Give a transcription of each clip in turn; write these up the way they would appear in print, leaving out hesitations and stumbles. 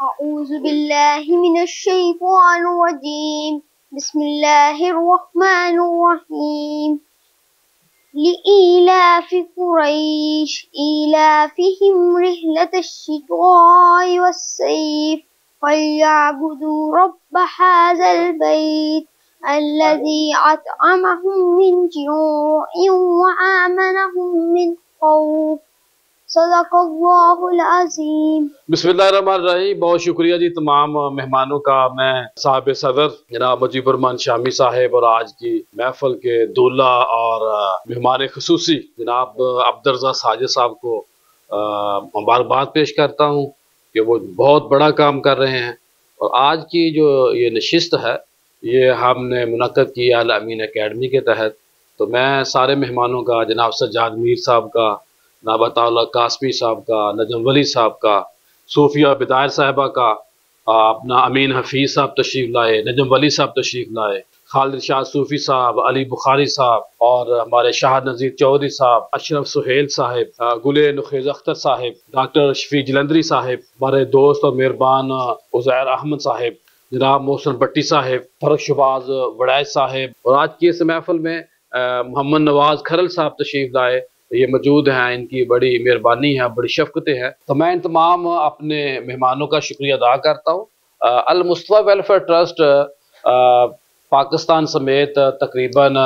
أعوذ بالله من الشيطان الرجيم بسم الله الرحمن الرحيم لإيلاف قريش إيلافهم رحلة الشتاء والصيف فليعبدوا رب هذا البيت الذي أطعمهم من جوع وآمنهم من خوف صدق اللہ العظیم۔ بسم اللہ الرحمن الرحیم۔ بہت شکریہ جی تمام مہمانوں کا۔ میں صاحب صدر جناب مجیب الرحمان شامی صاحب اور آج کی محفل کے دولہ اور مہمان خصوصی جناب عبدالرزاق ساجد صاحب کو مبارکباد پیش کرتا ہوں کہ وہ بہت بڑا کام کر رہے ہیں۔ اور آج کی جو یہ نشست ہے یہ ہم نے منعقد کی الامین اکیڈمی کے تحت۔ تو میں سارے مہمانوں کا، جناب سجاد میر صاحب کا، جناب عطا اللہ قاسمی صاحب کا، نجم ولی صاحب کا، صوفیہ بدائر صاحبہ کا، اپنا امین حفیظ صاحب تشریف لائے، نجم ولی صاحب تشریف لائے، خالد شاہ صوفی صاحب، علی بخاری صاحب اور ہمارے شاہ نذیر چودھری صاحب، اشرف سہیل صاحب، گل نخیز اختر صاحب، ڈاکٹر شفیع جلندری صاحب، ہمارے دوست اور مہربان عزیر احمد صاحب، جناب محسن بٹی صاحب، فرق شباز وڑائچ صاحب، اور آج کی اس محفل میں محمد نواز کھرل صاحب تشریف لائے، یہ موجود ہیں۔ ان کی بڑی مہربانی ہے، بڑی شفقتیں ہیں۔ تو میں ان تمام اپنے مہمانوں کا شکریہ ادا کرتا ہوں۔ المصطفیٰ ویلفیئر ٹرسٹ پاکستان سمیت تقریباً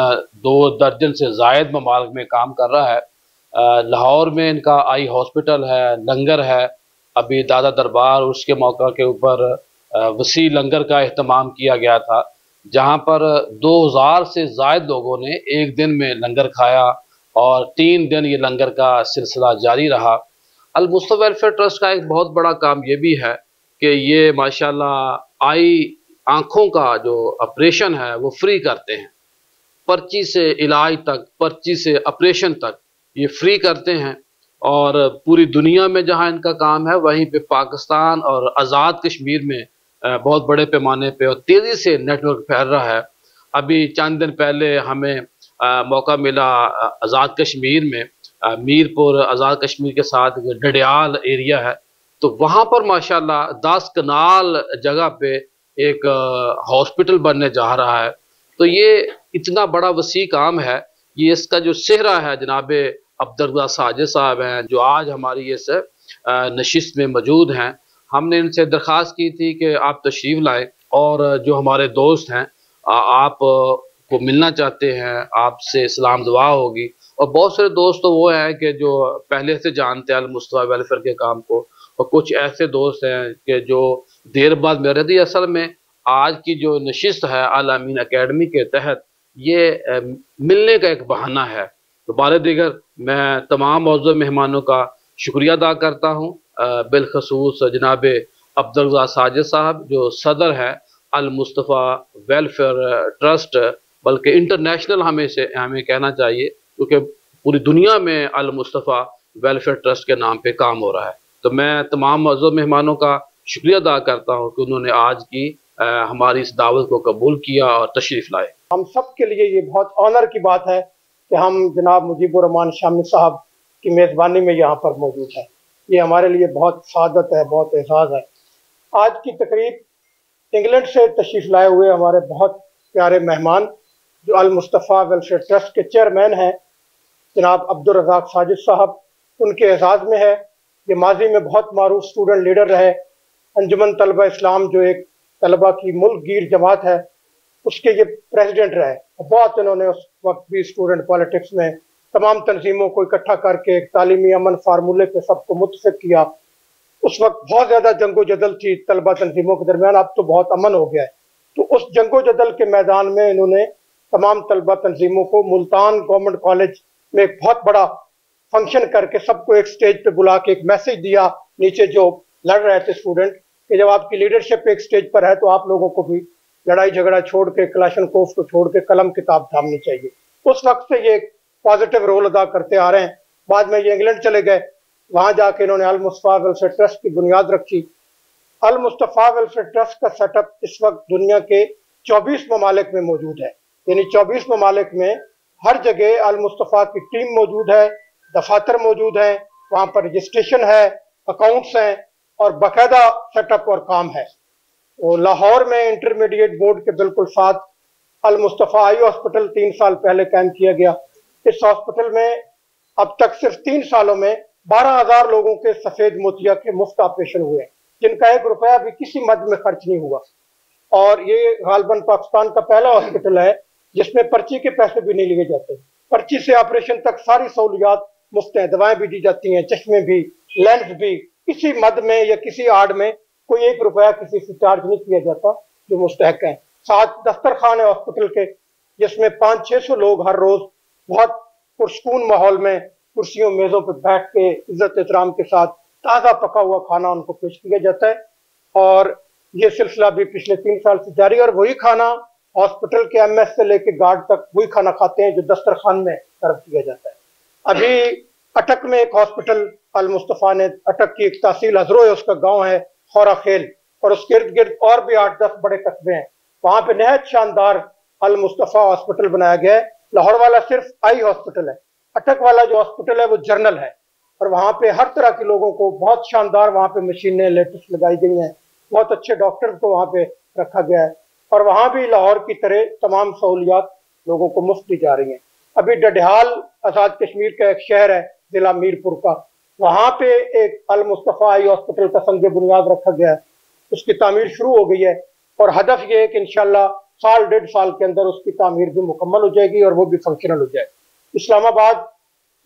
2 درجن سے زائد ممالک میں کام کر رہا ہے۔ لاہور میں ان کا آئی ہاسپٹل ہے، لنگر ہے، ابھی دادا دربار اس کے موقع کے اوپر وسیع لنگر کا اہتمام کیا گیا تھا، جہاں پر 2000 سے زائد لوگوں نے ایک دن میں لنگر کھایا اور 3 دن یہ لنگر کا سلسلہ جاری رہا۔ المصطفیٰ ویلفیئر ٹرسٹ کا ایک بہت بڑا کام یہ بھی ہے کہ یہ ماشاءاللہ آنکھوں کا جو آپریشن ہے وہ فری کرتے ہیں، پرچی سے علاج تک، پرچی سے آپریشن تک یہ فری کرتے ہیں۔ اور پوری دنیا میں جہاں ان کا کام ہے وہیں پہ پاکستان اور آزاد کشمیر میں بہت بڑے پیمانے پہ اور تیزی سے نیٹ ورک پھیل رہا ہے۔ ابھی چند دن پہلے ہمیں موقع ملا آزاد کشمیر میں، میر پور آزاد کشمیر کے ساتھ ڈڈیال ایریا ہے، تو وہاں پر ماشاءاللہ 10 کنال جگہ پہ ایک ہاسپٹل بننے جا رہا ہے۔ تو یہ اتنا بڑا وسیع کام ہے۔ یہ اس کا جو سہرا ہے جناب عبدالرزاق ساجد صاحب ہیں جو آج ہماری اس نشست میں موجود ہیں۔ ہم نے ان سے درخواست کی تھی کہ آپ تشریف لائیں اور جو ہمارے دوست ہیں آپ کو ملنا چاہتے ہیں، آپ سے سلام دعا ہوگی۔ اور بہت سارے دوست تو وہ ہیں کہ جو پہلے سے جانتے ہیں المصطفیٰ ویلفیئر کے کام کو، اور کچھ ایسے دوست ہیں کہ جو دیر بعد میرے دی۔ اصل میں آج کی جو نشست ہے الامین اکیڈمی کے تحت یہ ملنے کا ایک بہانہ ہے۔ تو بارے دیگر میں تمام معزز مہمانوں کا شکریہ ادا کرتا ہوں، بالخصوص جناب عبدالرزاق ساجد صاحب جو صدر ہے المصطفیٰ ویلفیئر ٹرسٹ، بلکہ انٹرنیشنل ہمیں کہنا چاہیے کیونکہ پوری دنیا میں المصطفیٰ ویلفیئر ٹرسٹ کے نام پہ کام ہو رہا ہے۔ تو میں تمام معزز مہمانوں کا شکریہ ادا کرتا ہوں کہ انہوں نے آج کی ہماری اس دعوت کو قبول کیا اور تشریف لائے۔ ہم سب کے لیے یہ بہت آنر کی بات ہے کہ ہم جناب مجیب الرحمان شامی صاحب کی میزبانی میں یہاں پر موجود ہیں۔ یہ ہمارے لیے بہت سعادت ہے، بہت اعزاز ہے۔ آج کی تقریب انگلینڈ سے تشریف لائے ہوئے ہمارے بہت پیارے مہمان جو المصطفیٰ ویلفیئر ٹرسٹ کے چیئرمین ہیں جناب عبدالرزاق ساجد صاحب، ان کے اعزاز میں ہے۔ یہ ماضی میں بہت معروف اسٹوڈنٹ لیڈر رہے، انجمن طلبہ اسلام جو ایک طلبہ کی ملک گیر جماعت ہے اس کے یہ پریزیڈنٹ رہے۔ بہت انہوں نے اس وقت بھی اسٹوڈنٹ پالیٹکس میں تمام تنظیموں کو اکٹھا کر کے ایک تعلیمی امن فارمولے پہ سب کو متفق کیا۔ اس وقت بہت زیادہ جنگ و جدل تھی طلبہ تنظیموں کے درمیان، اب تو بہت امن ہو گیا ہے۔ تو اس جنگ و جدل کے میدان میں انہوں نے تمام طلبہ تنظیموں کو ملتان گورنمنٹ کالج میں ایک بہت بڑا فنکشن کر کے سب کو ایک سٹیج پہ بلا کے ایک میسج دیا نیچے جو لڑ رہے تھے اسٹوڈنٹ کہ جب آپ کی لیڈرشپ ایک سٹیج پر ہے تو آپ لوگوں کو بھی لڑائی جھگڑا چھوڑ کے، کلاشن کوف کو چھوڑ کے قلم کتاب تھامنی چاہیے۔ اس وقت سے یہ ایک پازیٹیو رول ادا کرتے آ رہے ہیں۔ بعد میں یہ انگلینڈ چلے گئے، وہاں جا کے انہوں نے المصطفیٰ ویلفیئر ٹرسٹ کی بنیاد رکھی۔ المصطفیٰ ویلفیئر ٹرسٹ کا سیٹ اپ اس وقت دنیا کے 24 ممالک میں موجود ہے، یعنی 24 ممالک میں ہر جگہ المصطفیٰ کی ٹیم موجود ہے، دفاتر موجود ہیں، وہاں پر رجسٹریشن ہے، اکاؤنٹس ہیں، اور باقاعدہ सेट अप और काम है। वो लाहौर में इंटरमीडिएट बोर्ड के बिल्कुल साथ अल-मुस्तफ़ा आई हॉस्पिटल 3 साल पहले कायम किया गया। इस हॉस्पिटल में अब तक सिर्फ 3 सालों में 12,000 लोगों के सफेद मोतिया के मुफ्त ऑपरेशन हुए, जिनका 1 रुपया भी किसी मद में खर्च नहीं हुआ। और ये गालबन पाकिस्तान का पहला हॉस्पिटल है जिसमें पर्ची के पैसे भी नहीं लिए जाते। पर्ची से ऑपरेशन तक सारी सहूलियात मुफ्त हैं, दवाएं भी दी जाती हैं, चश्मे भी, लेंस भी, किसी मद में या किसी आड़ में कोई 1 रुपया किसी से चार्ज नहीं किया जाता, जो मुस्तहक है। साथ दस्तरखान है हॉस्पिटल के, जिसमें 500-600 लोग हर रोज बहुत पुरसकून माहौल में कुर्सियों मेजों पर बैठ के इज्जत एहतराम के साथ ताज़ा पका हुआ खाना उनको पेश किया जाता है। और ये सिलसिला भी पिछले 3 साल से जारी है। और वही खाना हॉस्पिटल के एमएस से लेके गार्ड तक वही खाना खाते हैं जो दस्तरखान में सर्व किया जाता है। अभी अटक में एक हॉस्पिटल अल-मुस्तफ़ा ने, अटक की एक तहसील हजरो है, उसका गांव है खौरा खेल, और उसके इर्द गिर्द और भी 8-10 बड़े कस्बे हैं। वहां पे नहायत शानदार अल-मुस्तफ़ा हॉस्पिटल बनाया गया है। लाहौर वाला सिर्फ आई हॉस्पिटल है, अटक वाला जो हॉस्पिटल है वो जर्नल है, और वहां पे हर तरह के लोगों को बहुत शानदार वहां पे मशीनें लेटेस्ट लगाई गई हैं, बहुत अच्छे डॉक्टर को वहां पे रखा गया है, और वहां भी लाहौर की तरह तमाम सहूलियात लोगों को मुफ्त दी जा रही हैं। अभी डडिहाल आज़ाद कश्मीर का एक शहर है जिला मीरपुर का, वहां पे एक अल-मुस्तफ़ा आई हॉस्पिटल का संग बुनियाद रखा गया है, उसकी तामीर शुरू हो गई है, और हदफ ये है कि इंशाल्लाह 1.5 साल के अंदर उसकी तामीर भी मुकम्मल हो जाएगी और वो भी फंक्शनल हो जाएगी। इस्लामाबाद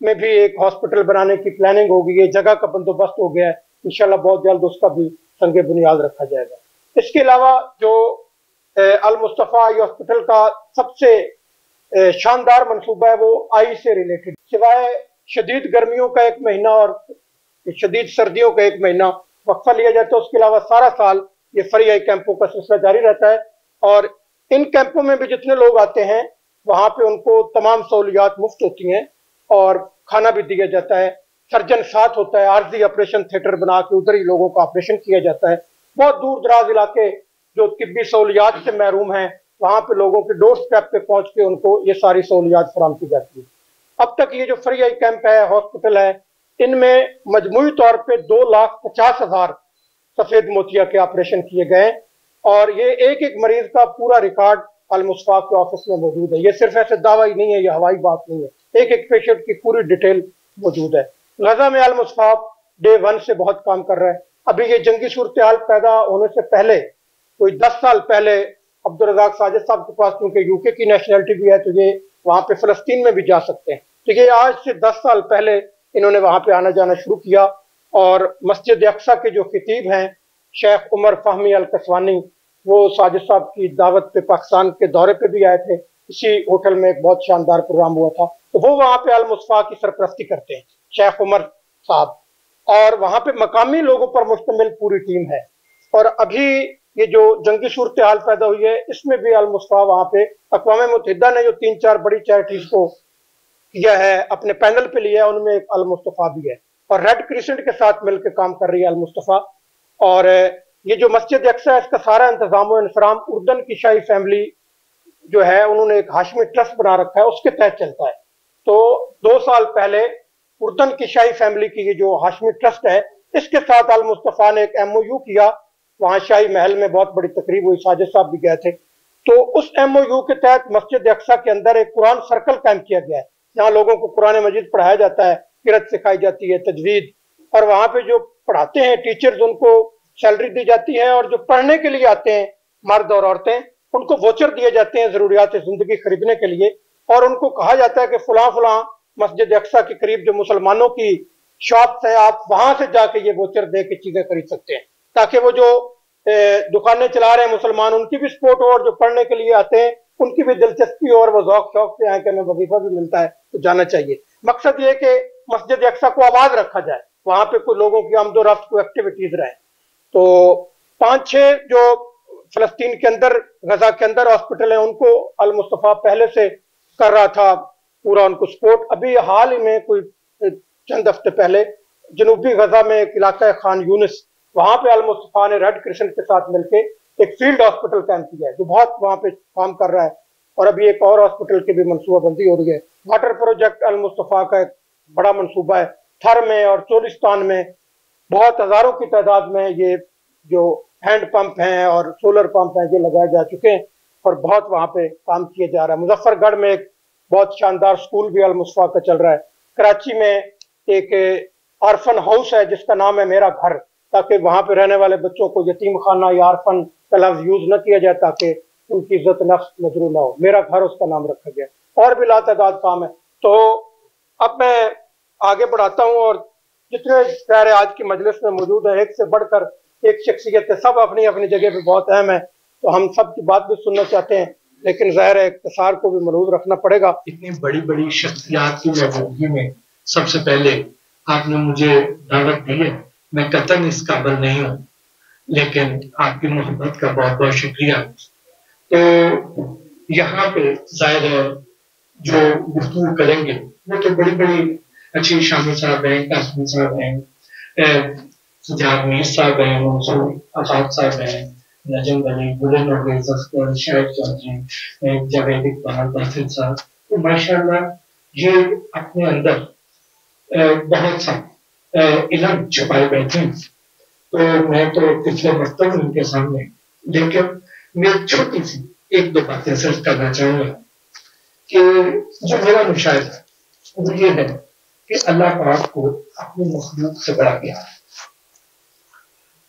में भी एक हॉस्पिटल बनाने की प्लानिंग हो गई है, जगह का बंदोबस्त हो गया है, इंशाल्लाह बहुत जल्द उसका भी संग बुनियाद रखा जाएगा। इसके अलावा जो अल-मुस्तफ़ा आई हॉस्पिटल का सबसे शानदार मनसूबा है वो आई से रिलेटेड, सिवाय शदीद गर्मियों का 1 महीना और शदीद सर्दियों का 1 महीना वक्फा लिया जाता है, उसके अलावा सारा साल ये फ्री आई कैंपों का सिलसिला जारी रहता है। और इन कैंपों में भी जितने लोग आते हैं वहां पे उनको तमाम सहूलियात मुफ्त होती हैं और खाना भी दिया जाता है। सर्जन साथ होता है, आर्जी ऑपरेशन थिएटर बना के उधर ही लोगों का ऑपरेशन किया जाता है। बहुत दूर दराज इलाके जो तिब्बी सहूलियात से महरूम हैं, वहां पे लोगों के डोर स्टेप पे पहुंच के उनको ये सारी सहूलियात फराहम की जाती है। अब तक ये जो फ्री आई कैंप है, हॉस्पिटल है, इनमें मजमूई तौर पे 2,50,000 सफेद मोतिया के ऑपरेशन किए गए, और ये एक एक मरीज का पूरा रिकॉर्ड अल-मुस्तफ़ा के ऑफिस में मौजूद है। ये सिर्फ ऐसे दावा ही नहीं है, ये हवाई बात नहीं है, एक एक पेशेंट की पूरी डिटेल मौजूद है। गजा में अल-मुस्तफ़ा डे 1 से बहुत काम कर रहा है। अभी ये जंगी सूरत हाल पैदा होने से पहले, कोई 10 साल पहले, अब्दुल रज़ाक साजिद साहब के पास क्योंकि यूके की नेशनलिटी भी है तो ये वहां पे फलस्तीन में भी जा सकते हैं, तो ये आज से 10 साल पहले इन्होंने वहां पे आना जाना शुरू किया। और मस्जिद अक्सा के जो खतीब हैं शेख उमर फ़हमी अल कसवानी, वो साजिद साहब की दावत पे पाकिस्तान के दौरे पे भी आए थे। इसी होटल में एक बहुत शानदार प्रोग्राम हुआ था, तो वो वहां पे अल-मुस्तफ़ा की सरपरस्ती करते हैं शेख उमर साहब, और वहां पे मकामी लोगों पर मुश्तमिल पूरी टीम है। और अभी ये जो जंगी सूरत हाल पैदा हुई है, इसमें भी अल-मुस्तफ़ा वहां पे अक़वाम मुत्तहिदा ने जो 3-4 बड़ी चैरिटीज को किया है, अपने पैनल पे लिया है, उनमें एक अल-मुस्तफ़ा भी है, और रेड क्रिसेंट के साथ मिलकर काम कर रही है अल-मुस्तफ़ा। और ये जो मस्जिद अक्सा है, इसका सारा इंतजाम और इंतजाम उर्दन की शाही फैमिली जो है, उन्होंने एक हाशमी ट्रस्ट बना रखा है, उसके तहत चलता है। तो 2 साल पहले उर्दन की शाही फैमिली की ये जो हाशमी ट्रस्ट है, इसके साथ अल-मुस्तफ़ा ने एक MOU किया। वहां शाही महल में बहुत बड़ी तकरीब हुई, साजिद साहब भी गए थे। तो उस MOU के तहत मस्जिद अक्सा के अंदर एक कुरान सर्कल कायम किया गया है, जहाँ लोगों को कुरान मजीद पढ़ाया जाता है, किरत सिखाई जाती है, तजवीद, और वहां पे जो पढ़ाते हैं टीचर्स, उनको सैलरी दी जाती है, और जो पढ़ने के लिए आते हैं मर्द और औरतें, उनको वोचर दिए जाते हैं जरूरियात जिंदगी खरीदने के लिए। और उनको कहा जाता है कि फलां फलां मस्जिद अक्सा के करीब जो मुसलमानों की शॉप्स है, आप वहां से जाके ये वोचर दे के चीजें खरीद सकते हैं, ताकि वो जो दुकानें चला रहे हैं मुसलमान, उनकी भी सपोर्ट हो, और जो पढ़ने के लिए आते हैं उनकी भी दिलचस्पी हो, और वो ज़ौक शौक से आए कि हमें वजीफा भी मिलता है तो जाना चाहिए। मकसद ये कि मस्जिद अक्सा को आबाद रखा जाए, वहां पे कोई लोगों की आमदो रफ्त को एक्टिविटीज रहे। तो 5-6 जो फलस्तीन के अंदर, गजा के अंदर हॉस्पिटल है, उनको अल-मुस्तफ़ा पहले से कर रहा था पूरा उनको सपोर्ट। अभी हाल ही में कोई चंद हफ्ते पहले जनूबी गजा में एक इलाका है खान यूनिस, वहां पे अल-मुस्तफ़ा ने रेड क्रिसेंट के साथ मिलके एक फील्ड हॉस्पिटल कायम किया है, जो बहुत वहां पे काम कर रहा है। और अभी एक और हॉस्पिटल की भी मनसूबाबंदी हो रही है। वाटर प्रोजेक्ट अल-मुस्तफ़ा का एक बड़ा मनसूबा है, थर में और चोलिस्तान में बहुत हज़ारों की तादाद में ये जो हैंड पंप हैं और सोलर पंप हैं ये लगाए जा चुके हैं और बहुत वहाँ पे काम किया जा रहा है। मुजफ्फरगढ़ में एक बहुत शानदार स्कूल भी अल-मुस्तफा का चल रहा है। कराची में एक आर्फन हाउस है जिसका नाम है मेरा घर, ताकि वहाँ पे रहने वाले बच्चों को यतीम खाना या आर्फन का लफ्ज़ यूज़ न किया जाए ताकि उनकी इज्जत नफ्स मजरूह ना हो। मेरा घर उसका नाम रखा गया। और भी लातादाद काम है। तो अब मैं आगे बढ़ाता हूँ और जितने प्यारे आज की मजलिस में मौजूद है, एक से बढ़कर एक शख्सियत है, सब अपनी अपनी जगह पे बहुत अहम है, तो हम सब की बात भी सुनना चाहते हैं, लेकिन ज़ाहिर है इख्तिसार को भी मलूज़ रखना पड़ेगा। इतनी बड़ी बड़ी शख्सियात की मौजूदगी में सबसे पहले आपने मुझे दावत दी है, मैं कतई इस काबिल नहीं हूँ, लेकिन आपकी मोहब्बत का बहुत बहुत शुक्रिया। तो यहाँ पे ज़ाहिर है जो गुफ्तगू करेंगे वो तो बड़ी बड़ी अच्छी शामिल साहब हैं, कासिम साहब हैं, सुजात मीर साहब हैं, मंसूर आजाद साहब हैं, नजम अली, बुरे नवाज अख्तर, शाहिद चौधरी, जावेद इकबाल, बासित साहब। तो माशाल्लाह ये अपने अंदर बहुत सा इल्म छुपाए बैठे हैं। तो मैं तो पिछले मकतब हूँ उनके सामने, लेकिन मैं छोटी सी एक दो बातें सिर्फ करना चाहूँगा कि जो मेरा मुशाहिदा है वो ये है कि अल्लाह पाक को अपनी मखलूक से बड़ा प्यार है,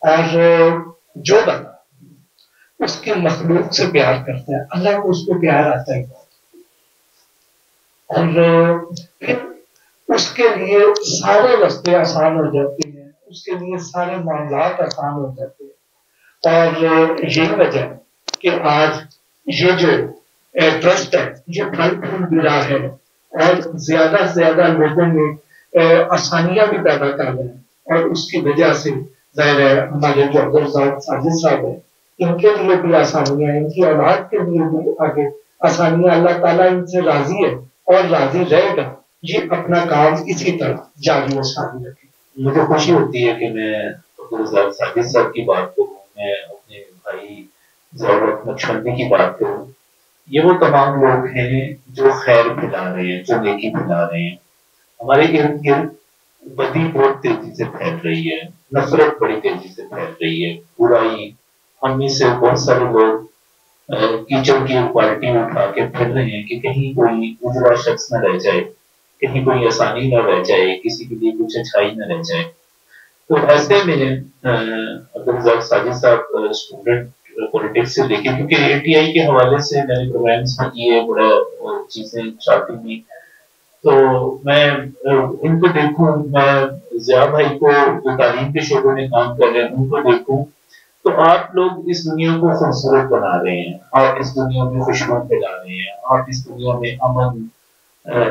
और जो बंदा उसकी मखलूक से प्यार करता है अल्लाह को उसको प्यार आता है, और फिर उसके लिए सारे रास्ते आसान हो जाते हैं, उसके लिए सारे मामलात आसान हो जाते हैं। और यही वजह है कि आज ये जो ट्रस्ट है ये फल फूल भी रहा है और ज्यादा से ज्यादा लोगों में आसानियां भी पैदा कर रहे हैं, और उसकी वजह से ज़ाहिर है हमारे जो अब्दुल साजिद साहब है इनके लिए भी आसानियां, इनकी औलाद के लिए भी आगे आसानियां, अल्लाह ताला इनसे राजी है और राजी रहेगा। ये अपना काम इसी तरह जारी और सारी रखे। मुझे खुशी होती है कि मैं अब्दुल साजिद साहब की बात करूँ, मैं अपने भाई ज़रूरत नक्शबंदी की बात करूँ। ये वो तमाम लोग हैं जो खैर फैला रहे हैं, जो नेकी फैला रहे हैं। हमारे इर्द गिर्द बदी बहुत तेजी से फैल रही है, नफरत बड़ी तेजी से फैल रही है, बुराई, हम में से बहुत सारे लोग कीचड़ की क्वालिटी उठा के फिर रहे हैं कि कहीं कोई उजरा शख्स न रह जाए, कहीं कोई आसानी न रह जाए, किसी के लिए कुछ अच्छाई न रह जाए। तो ऐसे में अब्दुल साजिद साहब स्टूडेंट पॉलिटिक्स से लेके, क्योंकि ATI के हवाले से मैंने प्रोग्राम्स में किए, बड़ा चीजें चाहती थी, तो मैं इनको देखूं, मैं ज़िया भाई को जो तालीम के शोबे में काम कर रहे हैं उनको देखूं, तो आप लोग इस दुनिया को खूबसूरत बना रहे हैं, आप इस दुनिया में खुशबू फैला रहे हैं, आप इस दुनिया में अमन,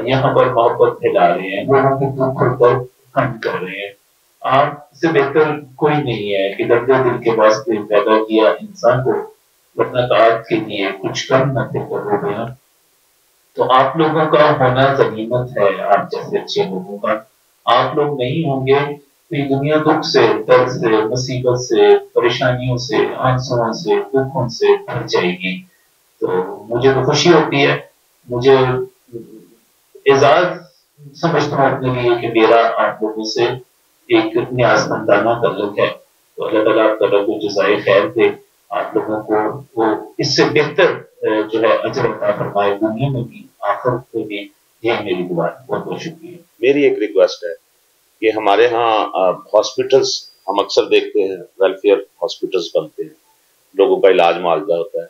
यहाँ पर मोहब्बत फैला रहे हैं, लोगों के दुख और दर्द कम कर रहे हैं। आपसे बेहतर कोई नहीं है कि दर्द दिल के वास्ते पैदा किया इंसान को वतन के लिए कुछ कम न थे करोगे। तो आप लोगों का होना गनीमत है, आप जैसे अच्छे लोगों का। आप लोग नहीं होंगे तो ये दुनिया दुख से, दर्द से, मुसीबत से, परेशानियों से, आंसुओं से, दुखों से भर जाएगी। तो मुझे तो खुशी होती है, मुझे एजाज समझता हूँ अपने लिए कि मेरा आप लोगों से एक न्याज़मंदाना तल्लुक है। तो अल्लाह ताला आप तक को जज़ाए खैर दे, आप लोगों को वो इससे बेहतर जो है अजर अता फरमाए, दुनिया में भी आखिरत में भी। यही मेरी दुआ है। बहुत बहुत शुक्रिया। मेरी एक रिक्वेस्ट है कि हमारे यहाँ हॉस्पिटल्स हम अक्सर देखते हैं, वेलफेयर हॉस्पिटल्स बनते हैं, लोगों का इलाज मुआवजा होता है।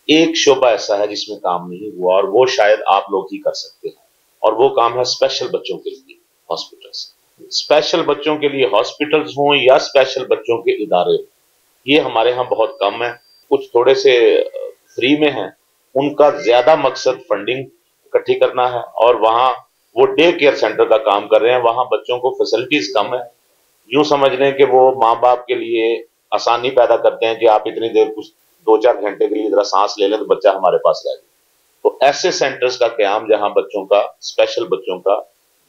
एक शोबा ऐसा है जिसमें काम नहीं हुआ और वो शायद आप लोग ही कर सकते हैं, और वो काम है स्पेशल बच्चों के लिए हॉस्पिटल्स। स्पेशल बच्चों के लिए हॉस्पिटल्स हों या स्पेशल बच्चों के इदारे, ये हमारे यहाँ बहुत कम है। कुछ थोड़े से फ्री में हैं, उनका ज्यादा मकसद फंडिंग इकट्ठी करना है, और वहाँ वो डे केयर सेंटर का काम कर रहे हैं, वहाँ बच्चों को फैसिलिटीज कम है। यूं समझ लें कि वो माँ बाप के लिए आसानी पैदा करते हैं कि आप इतनी देर कुछ 2-4 घंटे के लिए जरा सांस ले लें तो बच्चा हमारे पास रह जाए। तो ऐसे सेंटर्स का क्याम जहाँ बच्चों का, स्पेशल बच्चों का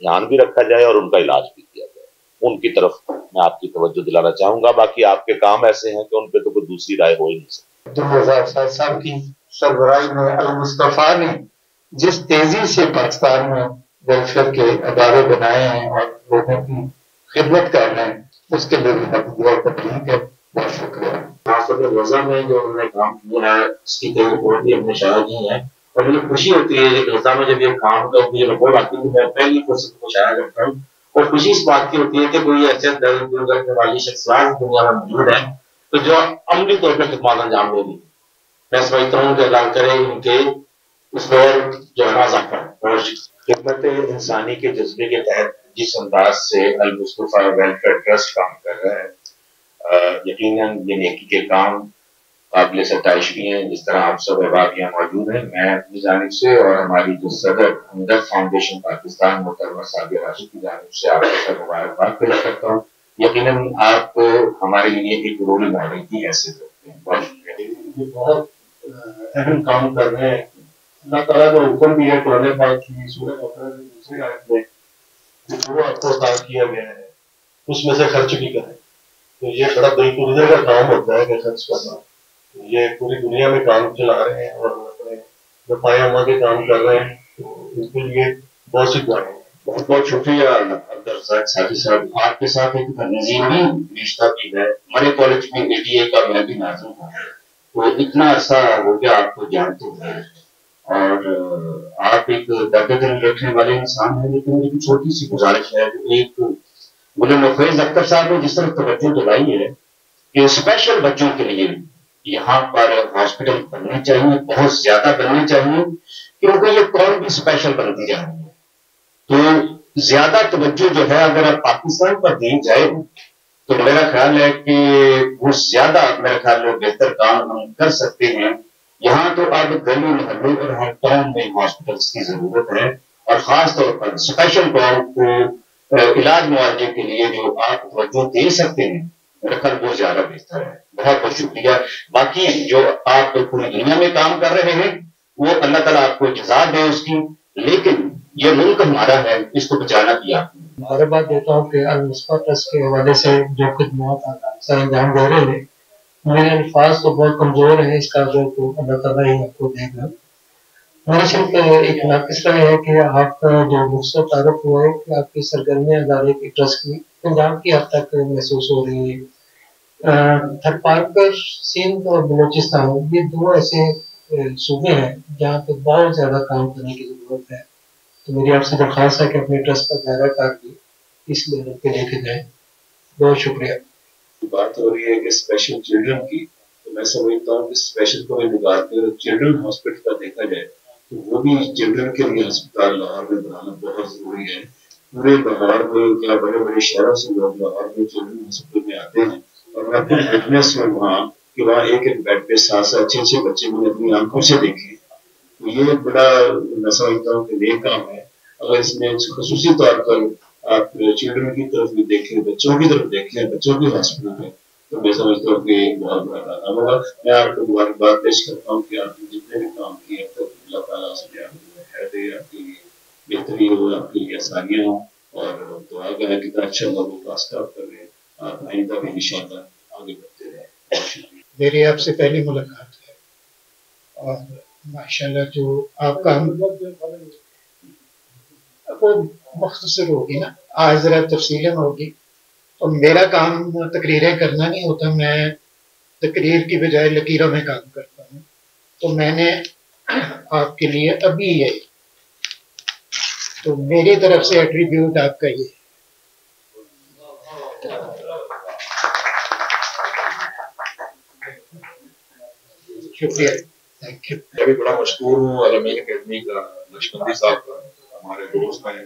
ध्यान भी रखा जाए और उनका इलाज भी किया जाए, उनकी तरफ मैं आपकी तवज्जो दिलाना चाहूंगा। बाकी आपके काम ऐसे हैं कि उन पे तो कोई दूसरी राय हो ही नहीं सकती। 2007 साल की सरबराही में अल-मुस्तफा ने जिस तेजी से पाकिस्तान में वेलफेयर के अदारे बनाए हैं और लोगों की खिदमत कर रहे हैं, اس کے لیے اور تکلیف ہے. بہت شکریہ. خاص طور پر غزہ میں جو انہوں نے کام کیا ہے اس کی کوئی رپورٹ بھی اپنے شاعر کی ہے اور مجھے خوشی ہوتی ہے کہ غزہ میں جب یہ کام کا مجھے رپورٹ آتی ہے تو میں پہلی فرصت کو شاعر کرتا ہوں اور خوشی اس بات کی ہوتی ہے کہ کوئی ایسے درد کرنے والی شخصیات دنیا میں موجود ہے تو جو عملی طور پر خدمات انجام دے گی. میں سمجھتا ہوں کہ اللہ کرے ان کے اس دور جو ہے اضافہ اور خدمت انسانی کے جذبے کے تحت جس انداز سے المصطفیٰ ویلفیئر ٹرسٹ کام کر رہا ہے یقیناً یہ نیکی کے کام قابل ستائش بھی ہیں. جس طرح آپ سب احباب یہاں موجود ہیں میں اپنی جانب سے اور ہماری جو صدر ہمدرد فاؤنڈیشن پاکستان محترمہ سعدیہ راشد کی جانب سے آپ کو مبارکباد پیش کرتا ہوں. یقیناً آپ ہمارے لیے ایک رول ماڈل کی حیثیت رکھتے ہیں. بہت شکریہ. یہ بہت اہم کام کر رہے ہیں. اللہ تعالیٰ کا حکم بھی ہے قرآن پاک کی سورہ بقرہ کی دوسری آیت میں جو آپ کو عطا کیا گیا ہے اس میں سے خرچ بھی کریں. تو یہ بڑا بالکل کا کام ہوتا ہے کہ خرچ کرنا. یہ پوری دنیا میں کام چلا رہے ہیں اور اپنے رفایا کے کام کر رہے ہیں. تو ان کے لیے بہت سی دعائیں. بہت بہت شکریہ عبدالرزاق ساجد صاحب. آپ کے ساتھ ایک نظیمی رشتہ بھی ہے. ہمارے کالج میں ATA کا میں بھی ناظم ہوں تو اتنا عرصہ ہو گیا آپ کو جانتے ہیں اور آپ ایک درد دل رکھنے والے انسان ہیں. لیکن میری چھوٹی سی گزارش ہے ایک غلام نفیس اختر صاحب نے جس طرح توجہ دلائی ہے کہ اسپیشل بچوں کے لیے یہاں پر ہاسپٹل بننے چاہیے, بہت زیادہ بننے چاہیے کیونکہ یہ قوم بھی اسپیشل بنتی جا رہی ہے. تو زیادہ توجہ جو ہے اگر آپ پاکستان پر دی جائے تو میرا خیال ہے کہ وہ زیادہ میرا خیال ہے بہتر کام ہم کر سکتے ہیں. یہاں تو اب گلی محلوں اور ہر ٹاؤن میں ہاسپٹلس کی ضرورت ہے اور خاص طور پر اسپیشل قوم کو علاج معالجے کے لیے جو آپ توجہ دے سکتے ہیں میرا خیال بہت زیادہ بہتر ہے. بہت بہت شکریہ. باقی جو آپ پوری دنیا میں کام کر رہے ہیں وہ اللہ تعالیٰ آپ کو جزا دے اس کی, لیکن یہ ملک ہمارا ہے اس کو بچانا بھی آپ. مبارکباد دیتا ہوں کہ المصطفیٰ ٹرسٹ کے حوالے سے جو خدمات سر انجام دے رہے ہیں میرے الفاظ تو بہت کمزور ہیں. اس کا جو تو اللہ تعالیٰ ہی آپ کو دے گا. میرا صرف ایک ناقص رہا ہے کہ آپ کا جو مجھ سے تعارف ہوا ہے کہ آپ کی سرگرمیاں ادارے کی ٹرسٹ کی پنجاب کی حد تک محسوس ہو رہی ہے. تھرپارکر سندھ اور بلوچستان یہ دو ایسے صوبے ہیں جہاں پہ بہت زیادہ کام کرنے کی ضرورت ہے. تو میری آپ سے درخواست ہے کہ اپنے ٹرسٹ کا دائرہ کار بھی اس لیول پہ لے کے جائیں. بہت شکریہ. بات ہو رہی ہے کہ اسپیشل چلڈرن کی تو میں سمجھتا ہوں کہ اسپیشل کو نگار کے چلڈرن ہاسپٹل کا دیکھا جائے تو وہ بھی چلڈرن کے لیے ہسپتال لاہور میں بنانا بہت ضروری ہے. پورے لاہور میں کیا بڑے بڑے شہروں سے لوگ لاہور میں چلڈرن ہاسپٹل میں آتے ہیں اور میں اپنی فٹنس میں وہاں کہ وہاں ایک ایک بیڈ پہ 7 اچھے بچے میں نے اپنی آنکھوں سے دیکھے. تو یہ بڑا میں سمجھتا ہوں کہ نیک کام ہے. اگر اس میں خصوصی طور پر آپ چلڈرن کی طرف بھی دیکھیں, بچوں کی طرف دیکھیں, بچوں کی ہاسپٹل ہے تو میں سمجھتا ہوں کہ بہت بڑا کام ہوگا. میں آپ کو مبارکباد پیش کرتا ہوں کہ آپ نے جتنے بھی کام کیے تو اللہ تعالیٰ سے آپ کی آپ کی بہتری ہو, آپ کی آسانیاں ہوں اور دعا ہے کتنا اچھا لوگوں کا کام کر رہے ہیں. آپ آئندہ بھی انشاءاللہ آگے بڑھتے رہیں. میری آپ سے پہلی ملاقات ہے اور ماشاءاللہ جو آپ کا وہ مختصر ہوگی نا, آج ذرا تفصیل میں ہوگی. اور میرا کام تقریریں کرنا نہیں ہوتا, میں تقریر کی بجائے لکیروں میں کام کرتا ہوں. تو میں نے آپ کے لیے ابھی یہ تو میری طرف سے ایٹریبیوٹ آپ کا یہ شکریہ. Thank you. میں بھی بڑا مشکور ہوں علمین اکیڈمی کا نقشبندی صاحب کا, ہمارے دوست ہیں,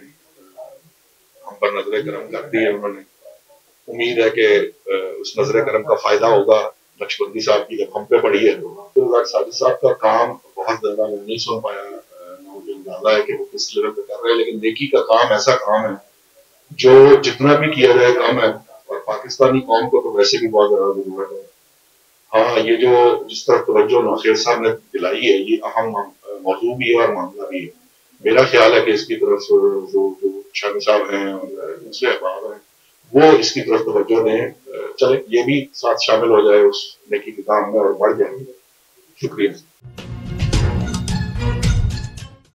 ہم پر نظر کرم کرتی ہے انہوں نے. امید ہے کہ اس نظر کرم کا فائدہ ہوگا نقشبندی صاحب کی جب ہم پہ پڑی ہے. تو ساجد صاحب کا کام بہت زیادہ میں نہیں سن پایا, مجھے اندازہ ہے کہ وہ کس لیول پہ کر رہے ہیں, لیکن نیکی کا کام ایسا کام ہے جو جتنا بھی کیا جائے کم ہے اور پاکستانی قوم کو تو ویسے بھی بہت زیادہ ضرورت ہے. ہاں یہ جو جس طرح توجہ ناخیر صاحب نے دلائی ہے یہ اہم موضوع بھی ہے اور معاملہ بھی ہے. میرا خیال ہے کہ اس کی طرف جو شامی صاحب ہیں اور دوسرے احباب ہیں وہ اس کی طرف توجہ دیں. چلے یہ بھی ساتھ شامل ہو جائے اس نیکی کے کام میں اور بڑھ جائیں. شکریہ.